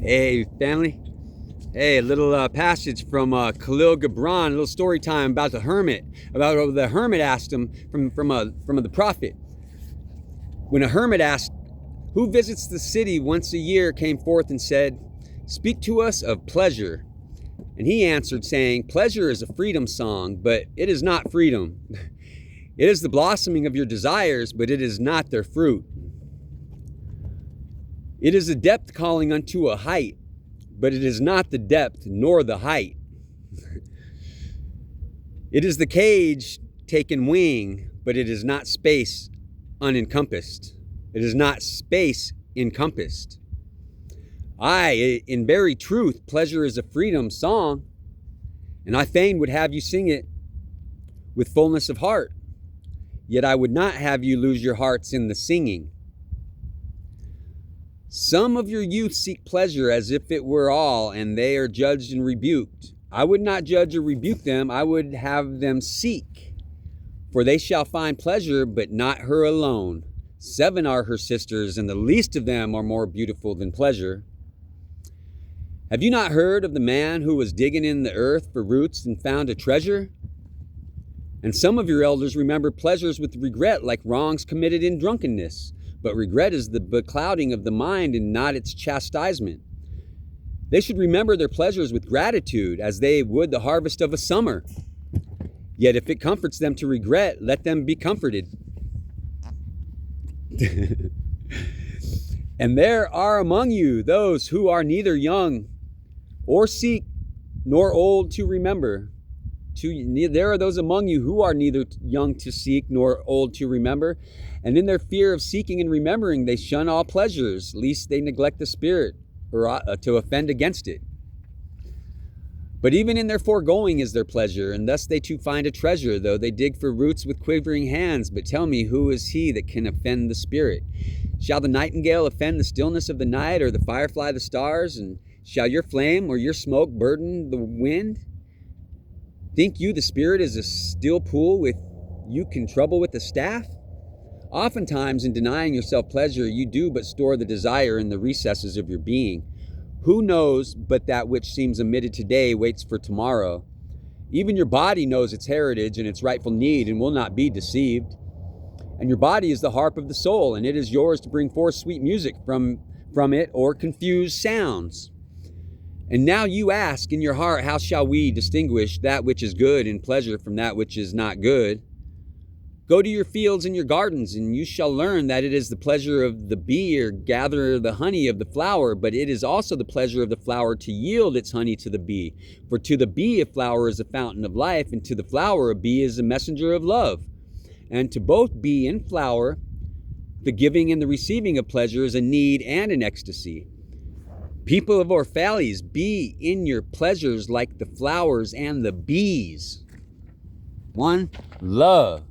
Hey, family. Hey, a little passage from Khalil Gibran, a little story time about the hermit. About what the hermit asked him from the prophet. When a hermit asked, "Who visits the city once a year?" came forth and said, "Speak to us of pleasure." And he answered, saying, "Pleasure is a freedom song, but it is not freedom. It is the blossoming of your desires, but it is not their fruit. It is a depth calling unto a height, but it is not the depth nor the height. It is the cage taken wing, but it is not space unencompassed. It is not space encompassed. Aye, in very truth, pleasure is a freedom song, and I fain would have you sing it with fullness of heart. Yet I would not have you lose your hearts in the singing. Some of your youth seek pleasure as if it were all, and they are judged and rebuked. I would not judge or rebuke them, I would have them seek. For they shall find pleasure, but not her alone. 7 are her sisters, and the least of them are more beautiful than pleasure. Have you not heard of the man who was digging in the earth for roots and found a treasure? And some of your elders remember pleasures with regret, like wrongs committed in drunkenness. But regret is the beclouding of the mind and not its chastisement. They should remember their pleasures with gratitude, as they would the harvest of a summer. Yet if it comforts them to regret, let them be comforted. And there are among you those who are neither young or seek, nor old to remember. There are those among you who are neither young to seek nor old to remember, and in their fear of seeking and remembering they shun all pleasures, lest they neglect the spirit, or to offend against it. But even in their foregoing is their pleasure, and thus they too find a treasure, though they dig for roots with quivering hands. But tell me, who is he that can offend the spirit? Shall the nightingale offend the stillness of the night, or the firefly the stars? And shall your flame or your smoke burden the wind? Think you the spirit is a still pool with you can trouble with the staff? Oftentimes in denying yourself pleasure, you do but store the desire in the recesses of your being. Who knows but that which seems omitted today waits for tomorrow? Even your body knows its heritage and its rightful need and will not be deceived. And your body is the harp of the soul, and it is yours to bring forth sweet music from it or confused sounds. And now you ask in your heart, how shall we distinguish that which is good and pleasure from that which is not good? Go to your fields and your gardens, and you shall learn that it is the pleasure of the bee or gather the honey of the flower, but it is also the pleasure of the flower to yield its honey to the bee. For to the bee a flower is a fountain of life, and to the flower a bee is a messenger of love. And to both bee and flower, the giving and the receiving of pleasure is a need and an ecstasy. People of Orphales, be in your pleasures like the flowers and the bees. One, love.